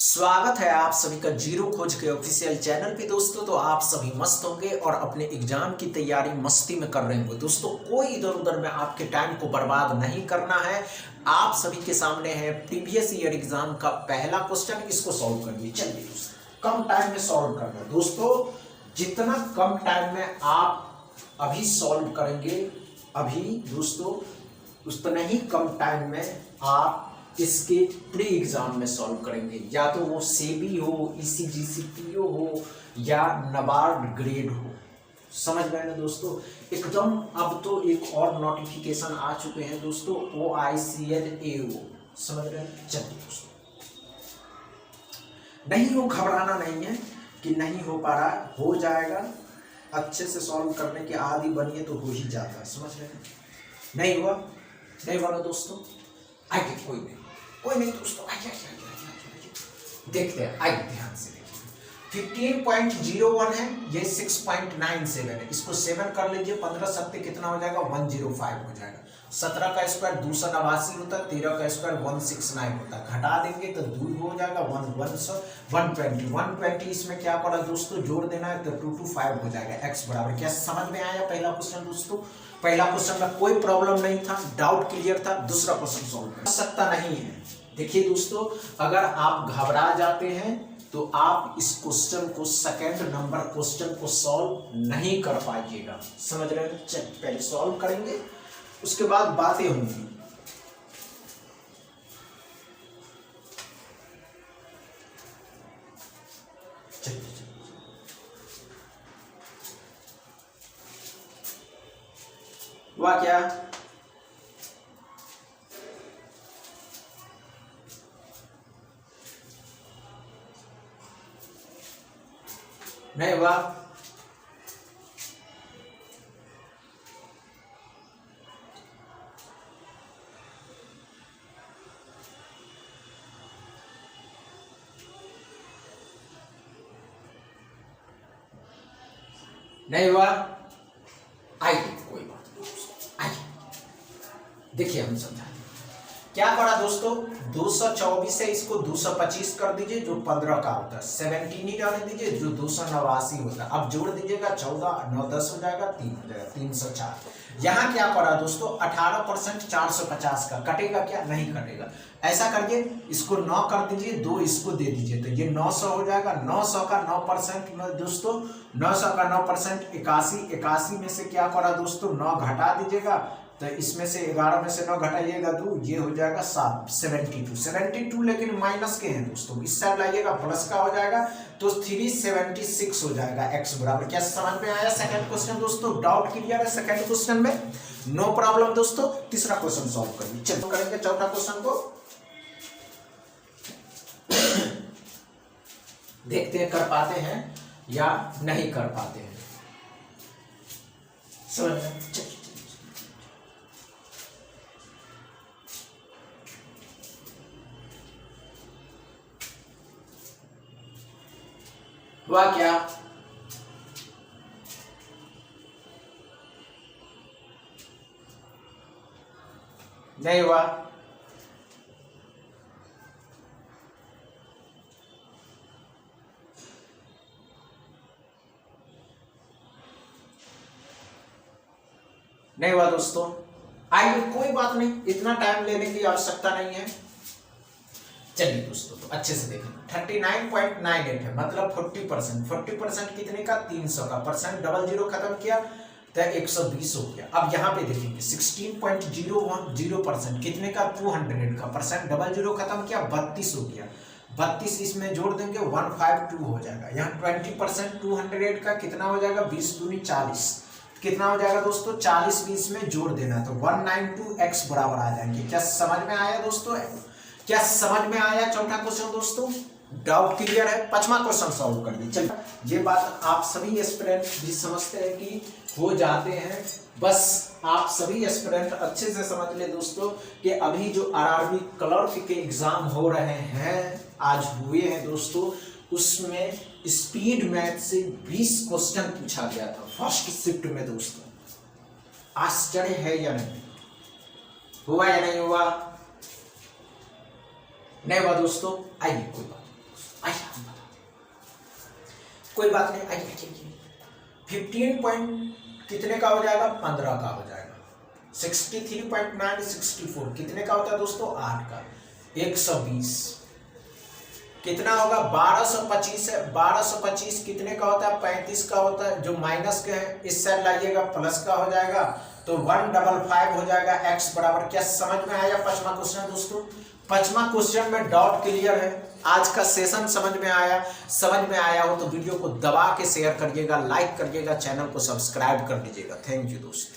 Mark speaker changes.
Speaker 1: स्वागत है आप सभी का जीरो खोज के ऑफिशियल चैनल पे दोस्तों। तो आप सभी मस्त होंगे और अपने एग्जाम की तैयारी मस्ती में कर रहे होंगे दोस्तों। कोई इधर उधर में आपके टाइम को बर्बाद नहीं करना है। आप सभी के सामने है प्रीवियस ईयर एग्जाम का पहला क्वेश्चन, इसको सॉल्व करिए। चलिए दोस्तों, कम टाइम में सॉल्व करना है दोस्तों। जितना कम टाइम में आप अभी सॉल्व करेंगे अभी दोस्तों, उतना ही कम टाइम में आप इसके प्री एग्जाम में सॉल्व करेंगे। या तो वो सेबी हो, ईसीजीसीपीओ हो या नबार्ड ग्रेड हो। समझ गए ना दोस्तों एकदम। अब तो एक और नोटिफिकेशन आ चुके हैं दोस्तों, OICLAO। समझ रहे हैं। चलिए दोस्तों, नहीं हो, घबराना नहीं है कि नहीं हो पा रहा, हो जाएगा। अच्छे से सॉल्व करने के आदी बनिए तो हो ही जाता है। समझ रहे हैं। नहीं हुआ, नहीं हुआ दोस्तों, आइए कोई नहीं दोस्तों, आइए देखते हैं। आइए ध्यान से देखिए, 15.01 है, ये 6.97 है। इसको 7 कर लीजिए, 15 सत्ते कितना हो जाएगा, 105 हो जाएगा। 17 का स्क्वायर 289 होता है, 13 का स्क्वायर 169 होता है। घटा देंगे तो 2 हो जाएगा, 120। इसमें क्या पड़ा दोस्तों, जोड़ देना है तो 225 हो जाएगा। x बराबर क्या समझ में आया पहला क्वेश्चन दोस्तों? पहला क्वेश्चन में कोई प्रॉब्लम नहीं था, डाउट क्लियर था। दूसरा क्वेश्चन सॉल्व कर सकता नहीं है। देखिए दोस्तों, अगर आप घबरा जाते हैं तो आप इस क्वेश्चन को, सेकंड नंबर क्वेश्चन को सॉल्व नहीं कर पाइएगा। समझ रहे हैं। चलिए पहले सॉल्व करेंगे, उसके बाद बातें होंगी। हुआ क्या? नहीं हुआ? नहीं हुआ? आइए कोई बात नहीं, आइए देखिए हम समझाएंगे। क्या पड़ा दोस्तों, 224 है, इसको 225 कर दीजिए जो 15 का होता है। 17 ही डाल दीजिए जो 289 होता है। अब जोड़ दीजिएगा, 14 9 10 हो जाएगा, 3 हो जाएगा, 304। यहाँ क्या पड़ा दोस्तों, 18% 450 का कटेगा क्या? नहीं कटेगा। ऐसा करिए, इसको 9 कर दीजिए, 2 इसको दे दीजिए तो ये 900 हो जाएगा। 900 का 9% दोस्तों, 900 का 9% 81। 81 में से क्या पड़ा दोस्तों, 9 घटा दीजिएगा तो इसमें से 11 में से 9 घटाइएगा 2, ये हो जाएगा 72। लेकिन माइनस के हैं दोस्तों, इस साइड लाइएगा प्लस का हो जाएगा तो 376 हो जाएगा। x बराबर क्या समझ में आया? सेकंड क्वेश्चन दोस्तों, डाउट क्लियर है सेकंड क्वेश्चन में? नो प्रॉब्लम दोस्तों। तीसरा क्वेश्चन सॉल्व करिए। चलो करेंगे चौथा क्वेश्चन को, देखते हैं कर पाते हैं या नहीं कर पाते हैं। समझ में? हुआ क्या? नहीं हुआ? नहीं हुआ दोस्तों। आइए कोई बात नहीं, इतना टाइम लेने की आवश्यकता नहीं है। चलिए दोस्तों, तो अच्छे से देखें, 39.98 है, मतलब 40%। 40% कितने का? 300 का। परसेंट डबल जीरो खत्म किया तो 120 हो गया। अब यहाँ पे देखेंगे 16.010% कितने का? 200 का। परसेंट डबल जीरो खत्म किया, 32 हो गया। 32 इसमें जोड़ देंगे 152 हो जाएगा। यहाँ 20% 200 का कितना हो जाएगा? 20 दूनी 40। कितना हो जाएगा दोस्तों? 40 20 में जोड़ देना तो 192x बराबर आ जाएंगे। क्या समझ में आया दोस्तों? क्या समझ में आया चौथा क्वेश्चन दोस्तों? डाउट क्लियर है? पांचवा क्वेश्चन सॉल्व कर लीजिए। चलिए, ये बात आप सभी एस्पिरेंट भी समझते हैं कि हो जाते हैं। बस आप सभी एस्पिरेंट अच्छे से समझ ले दोस्तों कि अभी जो RRB क्लर्क के एग्जाम हो रहे हैं, आज हुए हैं दोस्तों, उसमें स्पीड मैथ से 20 क्वेश्चन पूछा गया था फर्स्ट शिफ्ट में दोस्तों। आश्चर्य है या नहीं? हुआ या नहीं हुआ? नहीं हुआ दोस्तों? आइए कोई बात कोई बात नहीं, आइए 15 पॉइंट कितने का हो जाएगा, 15 का हो जाएगा। 63.9 64 कितने का होता है दोस्तों, 8 का। 120 कितना होगा, 1225 है। 1225 कितने का होता है, 35 का होता है। जो माइनस के है इस साइड लाइएगा, प्लस का हो जाएगा, तो 155 हो जाएगा। x बराबर, क्या समझ में आया पांचवा क्वेश्चन दोस्तों? पांचवा क्वेश्चन में डाउट क्लियर है। आज का सेशन समझ में आया हो तो वीडियो को दबा के शेयर करिएगा, लाइक करिएगा, चैनल को सब्सक्राइब कर लीजिएगा। थैंक यू दोस्तों।